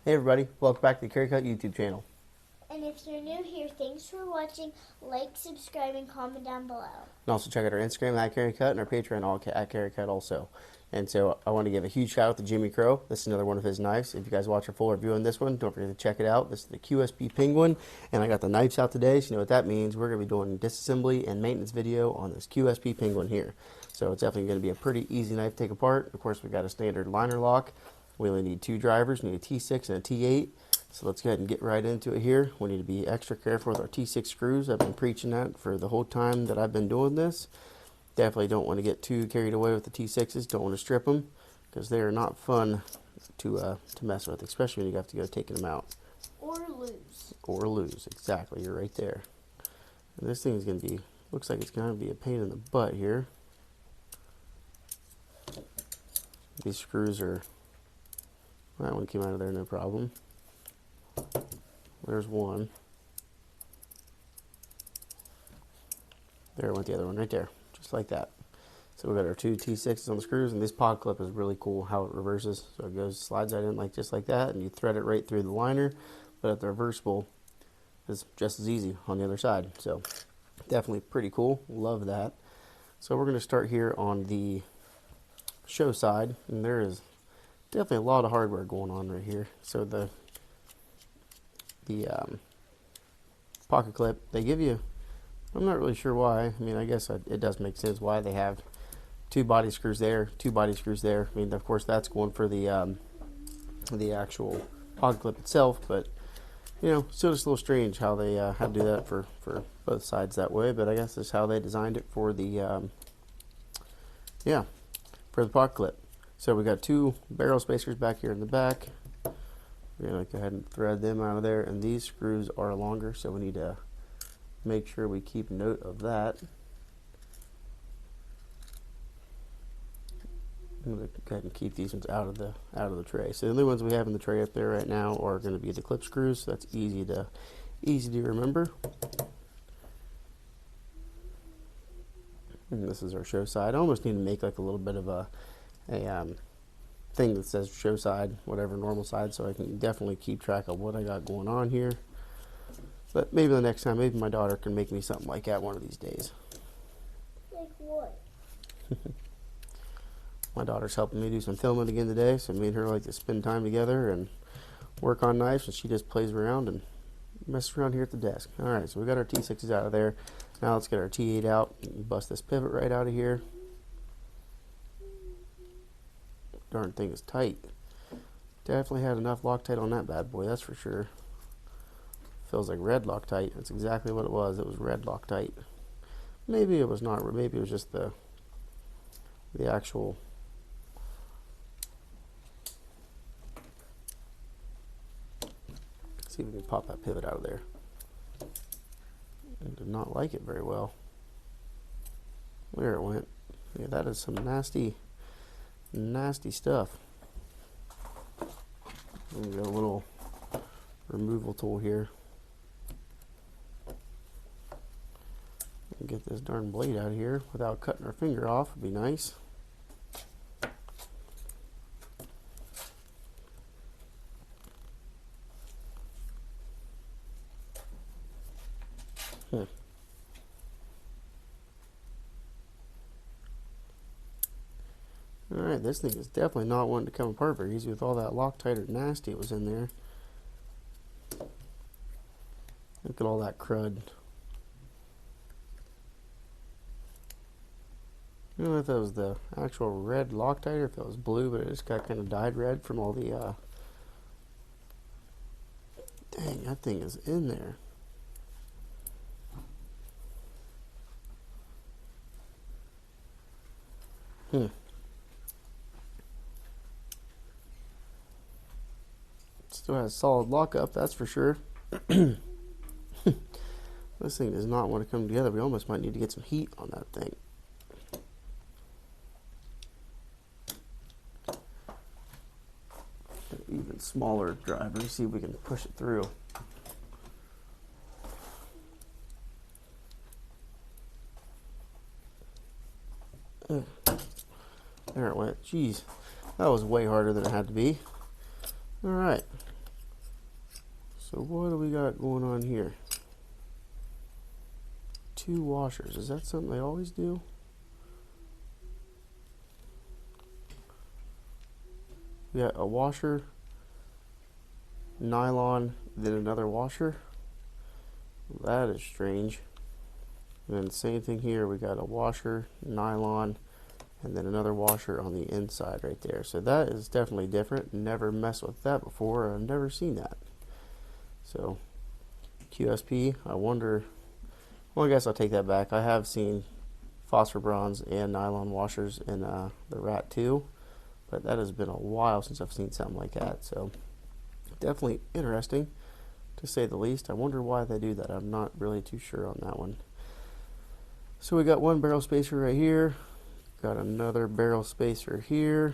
Hey everybody, welcome back to the Carry Cut YouTube channel. And if you're new here, thanks for watching. Like, subscribe, and comment down below. And also check out our Instagram at Carry Cut and our Patreon at Carry Cut also. And so I want to give a huge shout out to Jimmie Crowe. This is another one of his knives. If you guys watch our full review on this one, don't forget to check it out. This is the QSP Penguin, and I got the knives out today, so you know what that means. We're going to be doing disassembly and maintenance video on this QSP Penguin here. So it's definitely going to be a pretty easy knife to take apart. Of course, we've got a standard liner lock. We only need two drivers. We need a T6 and a T8. So let's go ahead and get right into it here. We need to be extra careful with our T6 screws. I've been preaching that for the whole time that I've been doing this. Definitely don't want to get too carried away with the T6s. Don't want to strip them because they are not fun to mess with, especially when you have to go taking them out. Or lose. Or lose, exactly. You're right there. And this thing is going to be, looks like it's going to be a pain in the butt here. These screws are, that one came out of there no problem. There's one. There went the other one right there, just like that. So we got our two T6s on the screws, and this pod clip is really cool how it reverses. So it goes, slides that in like just like that, and you thread it right through the liner. But at the reversible, it's just as easy on the other side. So definitely pretty cool. Love that. So we're going to start here on the show side, and there is definitely a lot of hardware going on right here. So the pocket clip, they give you, I'm not really sure why. I mean, I guess it does make sense why they have two body screws there, two body screws there. I mean, of course, that's going for the actual pocket clip itself, but you know, still just a little strange how they had to do that for both sides that way. But I guess that's how they designed it for the for the pocket clip. So we got two barrel spacers back here in the back. We're going to go ahead and thread them out of there, and these screws are longer, so we need to make sure we keep note of that. I'm going to go ahead and keep these ones out of the tray. So the only ones we have in the tray up there right now are going to be the clip screws, so that's easy to remember. And this is our show side. I almost need to make like a little bit of a thing that says show side, whatever, normal side, so I can definitely keep track of what I got going on here. But maybe the next time, maybe my daughter can make me something like that one of these days. Like what? My daughter's helping me do some filming again today, so me and her like to spend time together and work on knives, and she just plays around and messes around here at the desk. Alright, so we got our T6s out of there. Now let's get our T8 out and bust this pivot right out of here. Darn thing is tight. Definitely had enough Loctite on that bad boy, that's for sure. Feels like red Loctite. That's exactly what it was. It was red Loctite. Maybe it was not. Maybe it was just the actual. Let's see if we can pop that pivot out of there. I did not like it very well. There it went. Yeah, that is some nasty stuff. We got a little removal tool here. Get this darn blade out of here without cutting our finger off would be nice. Alright, this thing is definitely not wanting to come apart very easy with all that Loctite or nasty it was in there. Look at all that crud. I don't know if that was the actual red Loctite or if it was blue, but it just got kind of dyed red from all the dang, that thing is in there. Still has solid lockup, that's for sure. This thing does not want to come together. We almost might need to get some heat on that thing. Even smaller driver, see if we can push it through. There it went. Jeez, that was way harder than it had to be. Alright, So what do we got going on here? 2 washers. Is that something they always do? We got a washer, nylon, then another washer. That is strange. And then same thing here. We got a washer, nylon, and then another washer on the inside right there. So that is definitely different. Never messed with that before. I've never seen that. So QSP, I wonder, well, I guess I'll take that back. I have seen phosphor bronze and nylon washers in the Rat 2, but that has been a while since I've seen something like that. So definitely interesting, to say the least. I wonder why they do that. I'm not really too sure on that one. So we got one barrel spacer right here, got another barrel spacer here,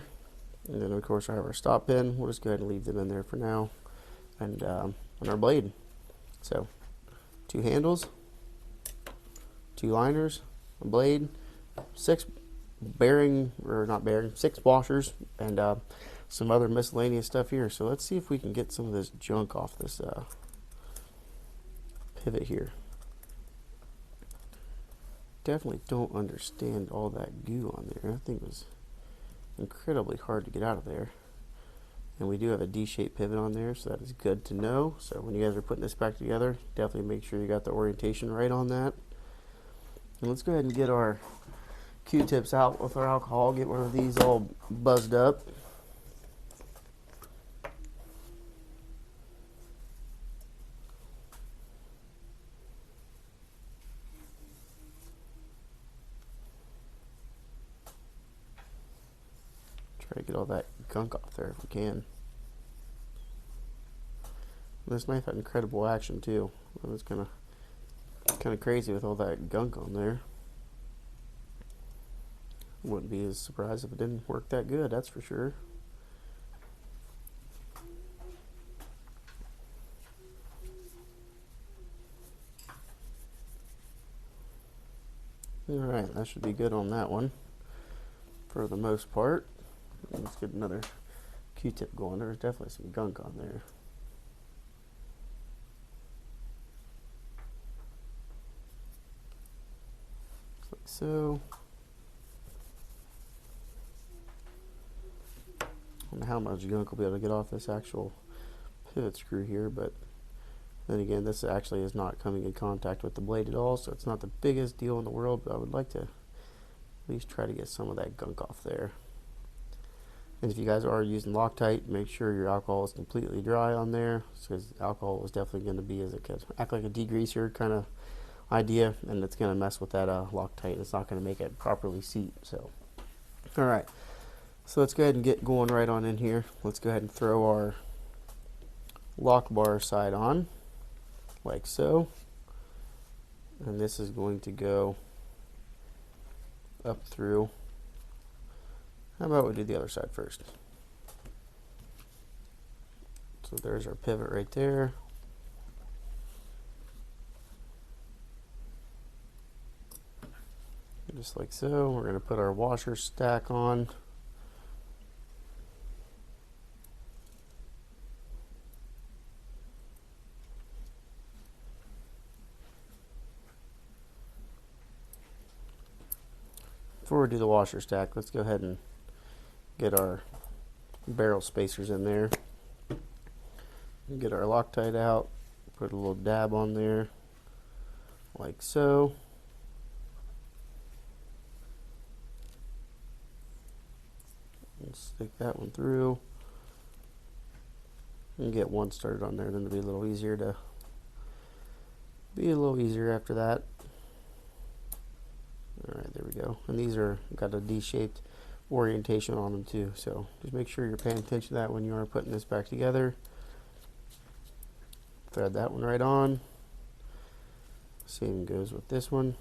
and then of course I have our stop pin. We'll just go ahead and leave them in there for now, and our blade. So 2 handles, 2 liners, a blade, 6 6 washers, and some other miscellaneous stuff here. So let's see if we can get some of this junk off this pivot here. Definitely don't understand all that goo on there. That thing was incredibly hard to get out of there. And we do have a D-shaped pivot on there, so that is good to know. So when you guys are putting this back together, definitely make sure you got the orientation right on that. And let's go ahead and get our Q-tips out with our alcohol. Get one of these all buzzed up. Try to get all that gunk off there if we can. This knife had incredible action too. It was kind of crazy with all that gunk on there. Wouldn't be as surprised if it didn't work that good, that's for sure. Alright, that should be good on that one for the most part. Let's get another Q-tip going. There's definitely some gunk on there. Just like so. I don't know how much gunk will be able to get off this actual pivot screw here, but then again, this actually is not coming in contact with the blade at all, so it's not the biggest deal in the world, but I would like to at least try to get some of that gunk off there. And if you guys are using Locktite, make sure your alcohol is completely dry on there, because alcohol is definitely going to be, as it could act like a degreaser kind of idea, and it's going to mess with that Locktite. It's not going to make it properly seat. So, all right. So let's go ahead and get going right on in here. Let's go ahead and throw our lock bar side on, like so. And this is going to go up through. How about we do the other side first? So there's our pivot right there. Just like so. We're going to put our washer stack on. Before we do the washer stack, let's go ahead and get our barrel spacers in there. Get our Locktite out, put a little dab on there, like so. And stick that one through. And get one started on there, then it'll be a little easier after that. Alright, there we go. And these are got a D-shaped orientation on them too, so just make sure you're paying attention to that when you are putting this back together. Thread that one right on. Same goes with this one,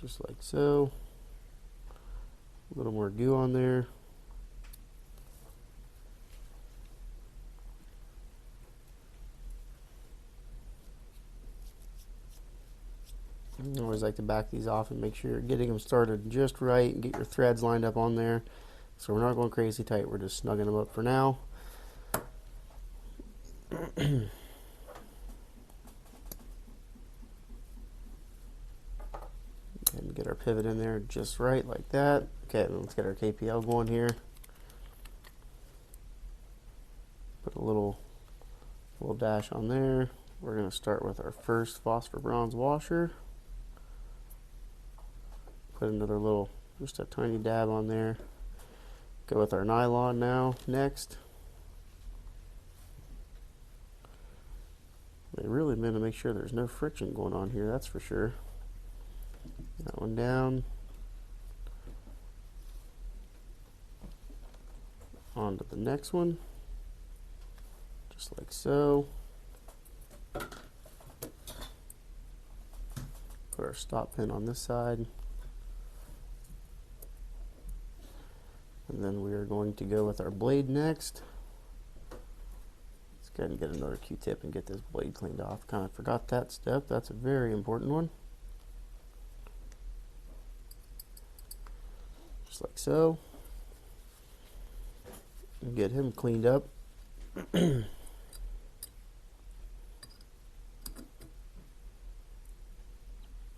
just like so. A little more goo on there. I always like to back these off and make sure you're getting them started just right and get your threads lined up on there. So we're not going crazy tight, we're just snugging them up for now. And get our pivot in there just right, like that. Okay, let's get our KPL going here. Put a little dash on there. We're going to start with our first phosphor bronze washer. Put another little, just a tiny dab on there. Go with our nylon now, next. They really meant to make sure there's no friction going on here, that's for sure. That one down. On to the next one. Just like so. Put our stop pin on this side. And then we are going to go with our blade next. Let's go ahead and get another Q-tip and get this blade cleaned off. Kind of forgot that step. That's a very important one. Just like so. And get him cleaned up.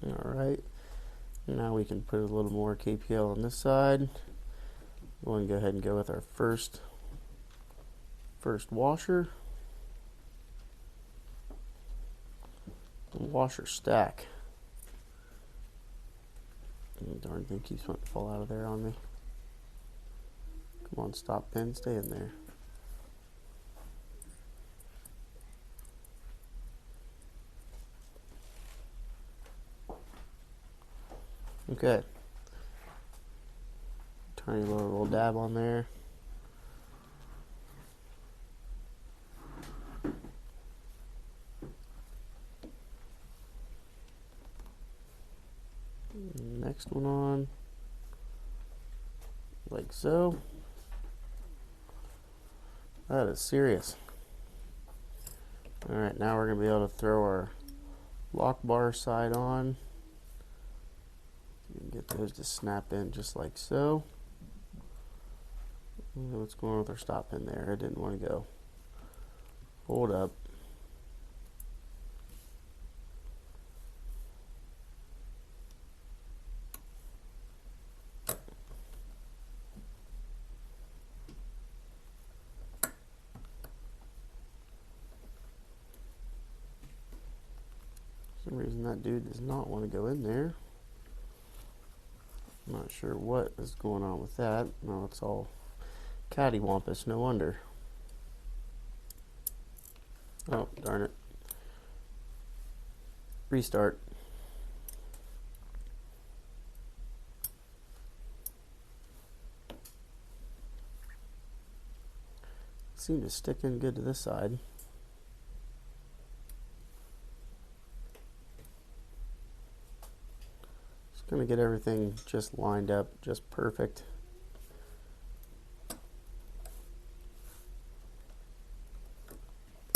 Alright. Now we can put a little more KPL on this side. We're going to go ahead and go with our first washer. Washer stack. Oh, darn thing keeps wanting to fall out of there on me. Come on, stop pin, stay in there. Okay. Tiny little dab on there. Next one on, like so. That is serious. Alright, now we're going to be able to throw our lock bar side on. You can get those to snap in just like so. What's going on with our stop pin there? I didn't want to go. Hold up. For some reason that dude does not want to go in there. I'm not sure what is going on with that. No, it's all cattywampus, no wonder. Oh, darn it. Restart. Seemed to stick in good to this side. Just gonna get everything just lined up, just perfect.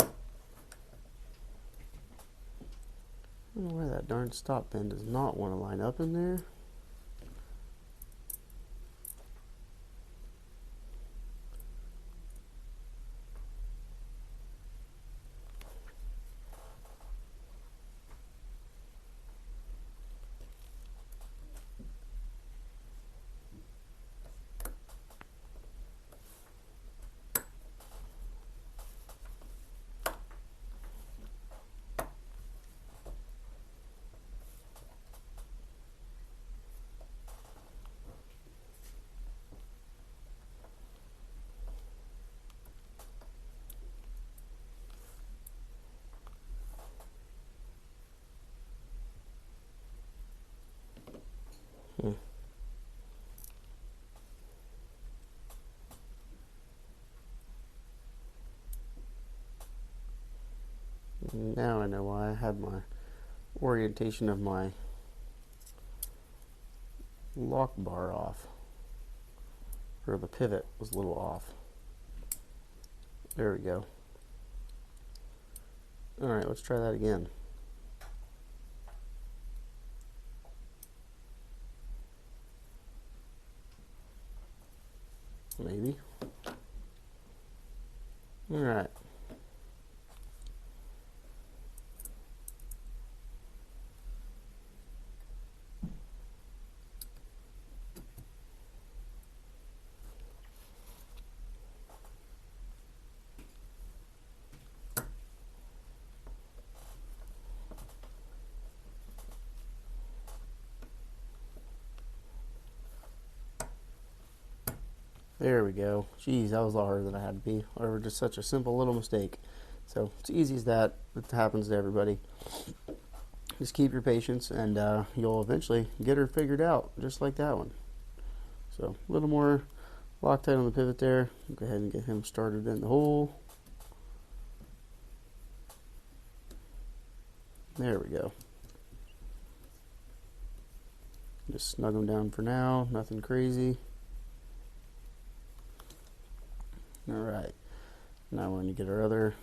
I don't know why that darn stop pin does not want to line up in there. Now I know why I had my orientation of my lock bar off, or the pivot was a little off. There we go. Alright, let's try that again. Maybe. Alright. There we go. Jeez, that was a lot harder than I had to be. Whatever, just such a simple little mistake. So it's easy as that. It happens to everybody. Just keep your patience, and you'll eventually get her figured out, just like that one. So a little more Loctite on the pivot there. Go ahead and get him started in the hole. There we go. Just snug them down for now. Nothing crazy. Alright, now we're going to get our other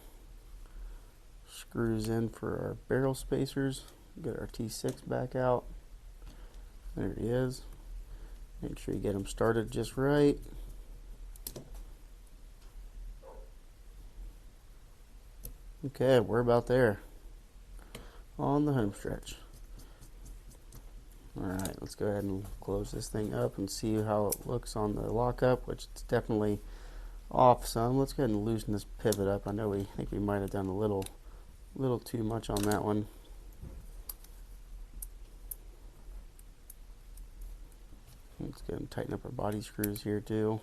screws in for our barrel spacers. Get our T6 back out. There he is. Make sure you get them started just right. Okay, we're about there on the home stretch. Alright, let's go ahead and close this thing up and see how it looks on the lockup, which it's definitely off some. Let's go ahead and loosen this pivot up. I know we think we might have done a little too much on that one. Let's go ahead and tighten up our body screws here too.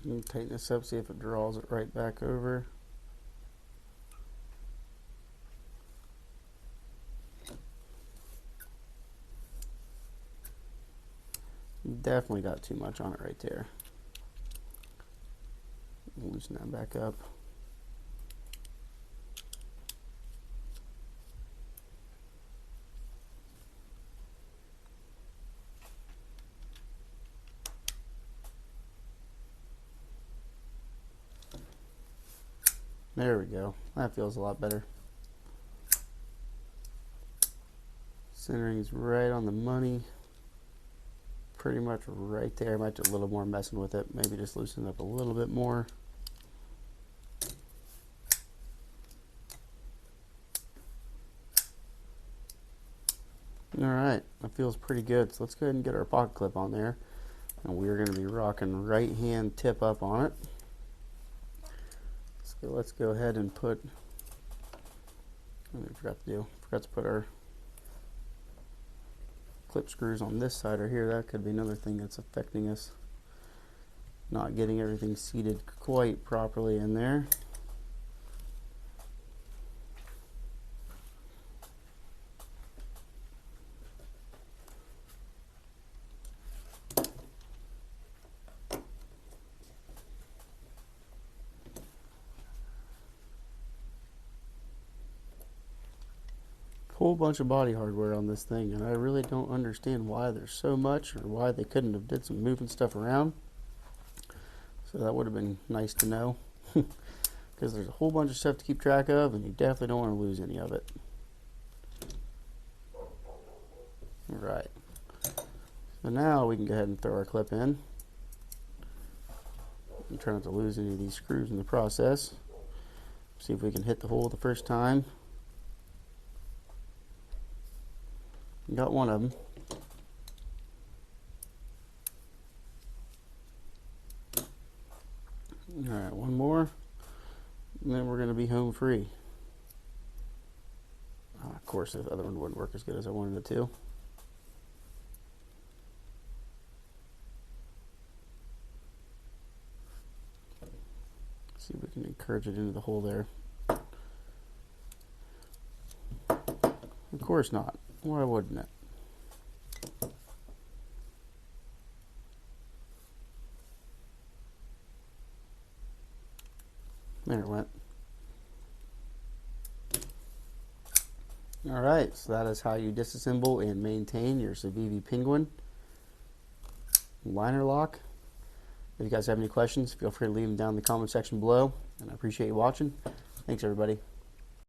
And tighten this up, see if it draws it right back over. Definitely got too much on it right there. Loosen that back up. There we go. That feels a lot better. Centering's right on the money. Pretty much right there. Might do a little more messing with it. Maybe just loosen it up a little bit more. Alright, that feels pretty good. So let's go ahead and get our pocket clip on there. And we're going to be rocking right hand tip up on it. So let's go ahead and put, forgot to put our clip screws on this side or here. That could be another thing that's affecting us. Not getting everything seated quite properly in there. Whole bunch of body hardware on this thing, and I really don't understand why there's so much, or why they couldn't have did some moving stuff around. So that would have been nice to know, because there's a whole bunch of stuff to keep track of, and you definitely don't want to lose any of it. Alright, so now we can go ahead and throw our clip in. I'm trying not to lose any of these screws in the process. See if we can hit the hole the first time. Got one of them. Alright, one more, and then we're going to be home free. Of course, the other one wouldn't work as good as I wanted it to. See if we can encourage it into the hole there. Of course not. Why wouldn't it? There it went. Alright, so that is how you disassemble and maintain your Civivi Penguin liner lock. If you guys have any questions, feel free to leave them down in the comment section below, and I appreciate you watching. Thanks, everybody.